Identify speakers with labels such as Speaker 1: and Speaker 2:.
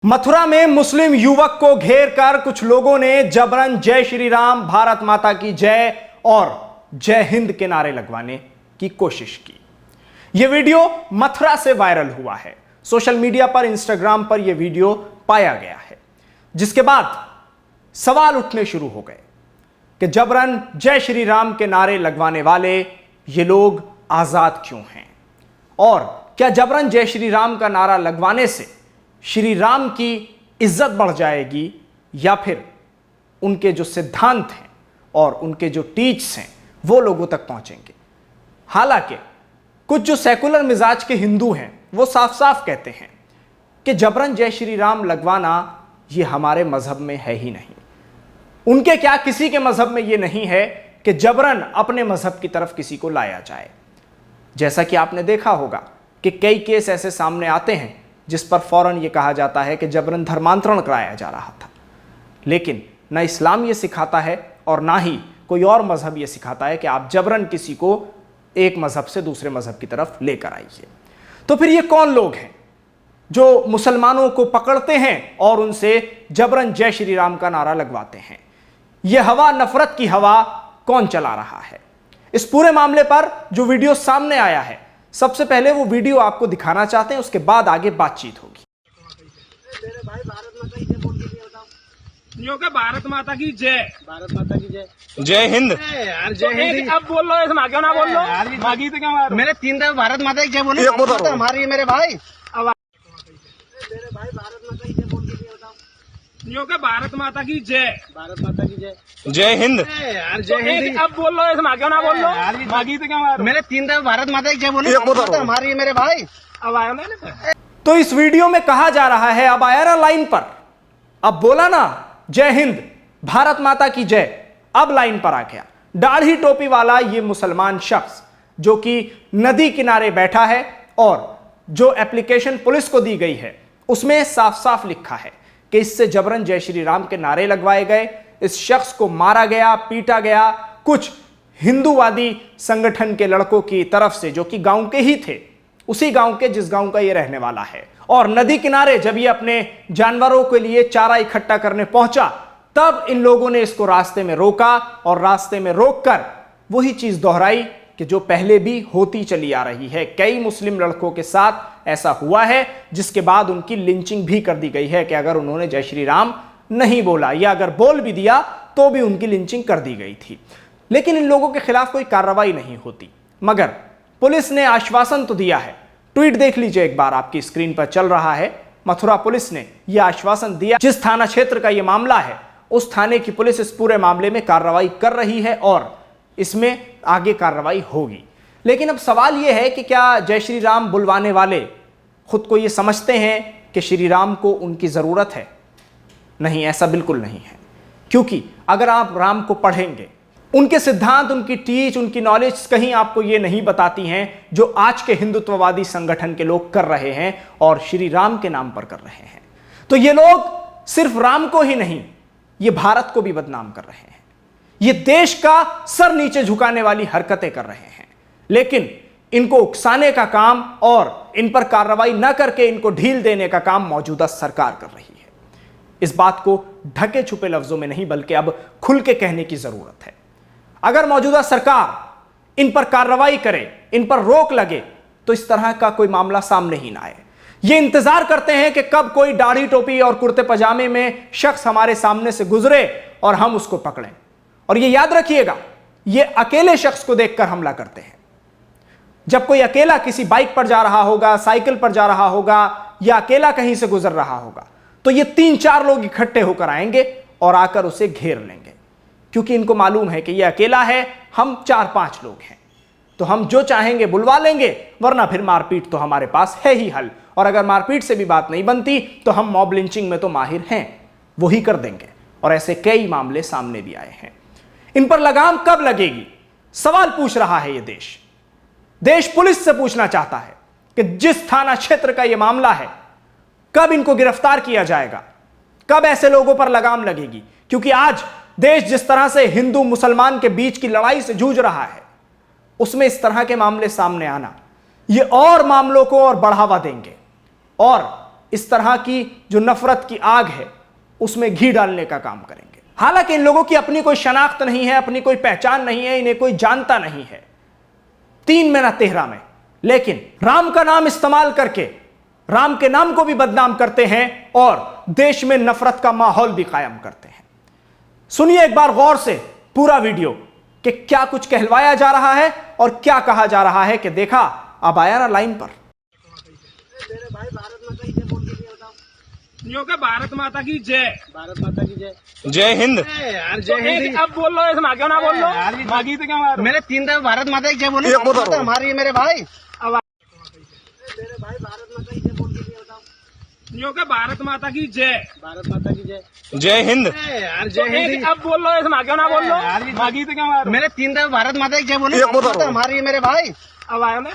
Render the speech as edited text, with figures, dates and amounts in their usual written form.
Speaker 1: मथुरा में मुस्लिम युवक को घेर कर कुछ लोगों ने जबरन जय श्री राम, भारत माता की जय और जय हिंद के नारे लगवाने की कोशिश की। यह वीडियो मथुरा से वायरल हुआ है। सोशल मीडिया पर, इंस्टाग्राम पर यह वीडियो पाया गया है, जिसके बाद सवाल उठने शुरू हो गए कि जबरन जय श्री राम के नारे लगवाने वाले ये लोग आजाद क्यों हैं, और क्या जबरन जय श्री राम का नारा लगवाने से श्री राम की इज्जत बढ़ जाएगी या फिर उनके जो सिद्धांत हैं और उनके जो टीच हैं वो लोगों तक पहुंचेंगे। हालांकि कुछ जो सेकुलर मिजाज के हिंदू हैं वो साफ साफ कहते हैं कि जबरन जय श्री राम लगवाना ये हमारे मजहब में है ही नहीं। उनके क्या, किसी के मजहब में ये नहीं है कि जबरन अपने मजहब की तरफ किसी को लाया जाए। जैसा कि आपने देखा होगा कि कई केस ऐसे सामने आते हैं जिस पर फौरन ये कहा जाता है कि जबरन धर्मांतरण कराया जा रहा था, लेकिन ना इस्लाम ये सिखाता है और ना ही कोई और मजहब ये सिखाता है कि आप जबरन किसी को एक मजहब से दूसरे मजहब की तरफ लेकर आइए। तो फिर ये कौन लोग हैं जो मुसलमानों को पकड़ते हैं और उनसे जबरन जय श्री राम का नारा लगवाते हैं? यह हवा, नफरत की हवा कौन चला रहा है? इस पूरे मामले पर जो वीडियो सामने आया है, सबसे पहले वो वीडियो आपको दिखाना चाहते हैं, उसके बाद आगे बातचीत होगी।
Speaker 2: मेरे भाई भारत माता की जय बोल के बताओ।
Speaker 3: यो का भारत माता की जय,
Speaker 2: भारत माता की जय,
Speaker 4: जय हिंद।
Speaker 2: यार जय हिंद।
Speaker 3: अब बोल लो, इसमें क्यों ना बोल लो? मागी तो क्या मारो?
Speaker 2: मैंने 3 दफा भारत माता की जय बोली। हमारी मेरे भाई, मेरे भाई भारत माता की जय बोल के बताओ।
Speaker 3: यो का भारत माता की जय,
Speaker 2: भारत माता की जय,
Speaker 4: जय हिंद।
Speaker 2: यार जय हिंद।
Speaker 3: अब बोल लो, इसमें क्यों ना बोल लो? मागी तो क्या मारो?
Speaker 2: मैंने 3 दफा भारत माता की जय बोली। हमारी मेरे भाई।
Speaker 3: अब आया मैंने
Speaker 1: तो इस वीडियो में कहा जा रहा है, अब आया ना लाइन पर, अब बोला ना जय हिंद, भारत माता की जय, अब लाइन पर आ गया दाढ़ी टोपी वाला ये मुसलमान शख्स जो कि नदी किनारे बैठा है, और जो एप्लीकेशन पुलिस को दी गई है उसमें साफ साफ लिखा है कि इससे जबरन जय श्री राम के नारे लगवाए गए, इस शख्स को मारा गया, पीटा गया कुछ हिंदूवादी संगठन के लड़कों की तरफ से, जो कि गांव के ही थे, उसी गांव के जिस गांव का ये रहने वाला है। और नदी किनारे जब ये अपने जानवरों के लिए चारा इकट्ठा करने पहुंचा, तब इन लोगों ने इसको रास्ते में रोका और रास्ते में रोककर वही चीज दोहराई कि जो पहले भी होती चली आ रही है। कई मुस्लिम लड़कों के साथ ऐसा हुआ है, जिसके बाद उनकी लिंचिंग भी कर दी गई है कि अगर उन्होंने जय श्री राम नहीं बोला या अगर बोल भी दिया तो भी उनकी लिंचिंग कर दी गई थी। लेकिन इन लोगों के खिलाफ कोई कार्रवाई नहीं होती, मगर पुलिस ने आश्वासन तो दिया है। ट्वीट देख लीजिए एक बार, आपकी स्क्रीन पर चल रहा है। मथुरा पुलिस ने यह आश्वासन दिया, जिस थाना क्षेत्र का यह मामला है उस थाने की पुलिस इस पूरे मामले में कार्रवाई कर रही है और इसमें आगे कार्रवाई होगी। लेकिन अब सवाल यह है कि क्या जय श्री राम बुलवाने वाले खुद को यह समझते हैं कि श्री राम को उनकी जरूरत है? नहीं, ऐसा बिल्कुल नहीं है। क्योंकि अगर आप राम को पढ़ेंगे, उनके सिद्धांत, उनकी टीच, उनकी नॉलेज कहीं आपको ये नहीं बताती हैं जो आज के हिंदुत्ववादी संगठन के लोग कर रहे हैं और श्री राम के नाम पर कर रहे हैं। तो ये लोग सिर्फ राम को ही नहीं, ये भारत को भी बदनाम कर रहे हैं। ये देश का सर नीचे झुकाने वाली हरकतें कर रहे हैं। लेकिन इनको उकसाने का काम और इन पर कार्रवाई न करके इनको ढील देने का काम मौजूदा सरकार कर रही है। इस बात को ढके छुपे लफ्जों में नहीं बल्कि अब खुल के कहने की जरूरत है। अगर मौजूदा सरकार इन पर कार्रवाई करे, इन पर रोक लगे, तो इस तरह का कोई मामला सामने ही ना आए। ये इंतजार करते हैं कि कब कोई दाढ़ी टोपी और कुर्ते पजामे में शख्स हमारे सामने से गुजरे और हम उसको पकड़ें। और ये याद रखिएगा, ये अकेले शख्स को देखकर हमला करते हैं। जब कोई अकेला किसी बाइक पर जा रहा होगा, साइकिल पर जा रहा होगा या अकेला कहीं से गुजर रहा होगा, तो ये 3-4 लोग इकट्ठे होकर आएंगे और आकर उसे घेर लेंगे, क्योंकि इनको मालूम है कि ये अकेला है, हम 4-5 लोग हैं, तो हम जो चाहेंगे बुलवा लेंगे, वरना फिर मारपीट तो हमारे पास है ही हल। और अगर मारपीट से भी बात नहीं बनती तो हम मॉब लिंचिंग में तो माहिर हैं, वही कर देंगे। और ऐसे कई मामले सामने भी आए हैं। इन पर लगाम कब लगेगी, सवाल पूछ रहा है ये देश। देश पुलिस से पूछना चाहता है कि जिस थाना क्षेत्र का यह मामला है, कब इनको गिरफ्तार किया जाएगा, कब ऐसे लोगों पर लगाम लगेगी? क्योंकि आज देश जिस तरह से हिंदू मुसलमान के बीच की लड़ाई से जूझ रहा है, उसमें इस तरह के मामले सामने आना ये और मामलों को और बढ़ावा देंगे और इस तरह की जो नफरत की आग है उसमें घी डालने का काम करेंगे। हालांकि इन लोगों की अपनी कोई शनाख्त नहीं है, अपनी कोई पहचान नहीं है, इन्हें कोई जानता नहीं है 3 में ना 13 में, लेकिन राम का नाम इस्तेमाल करके राम के नाम को भी बदनाम करते हैं और देश में नफरत का माहौल भी कायम करते हैं। सुनिए एक बार गौर से पूरा वीडियो कि क्या कुछ कहलवाया जा रहा है और क्या कहा जा रहा है कि देखा अब आया ना लाइन पर।
Speaker 2: मेरे भाई भारत माता की जय बोल के दिया बताओ।
Speaker 3: जो कि भारत माता की जय।
Speaker 2: भारत माता की जय।
Speaker 4: जय हिंद।
Speaker 2: यार
Speaker 3: तो
Speaker 2: जय हिंद।
Speaker 3: एक अब बोल लो, इसमें आगे ना बोल लो। मागी तो क्या मार रहे हो?
Speaker 2: मैंने 3 दफा भारत माता की जय बोली।
Speaker 4: एक बोलो।
Speaker 2: हमारी है मेरे भाई।
Speaker 3: अब
Speaker 2: मेरे भाई भारत माता की जय बोल के दिया बताओ।
Speaker 3: जो कि भारत माता की जय।
Speaker 2: भारत माता की जय।
Speaker 4: जय हिंद।
Speaker 2: यार
Speaker 3: तो
Speaker 2: जय हिंद।
Speaker 3: एक अब बोल लो, इसमें आगे ना बोल लो। मागी तो क्या मार रहे हो?
Speaker 2: मैंने 3 दफा भारत माता की जय बोली।
Speaker 4: एक बोलो।
Speaker 2: हमारी है मेरे भाई।
Speaker 3: अब आया ना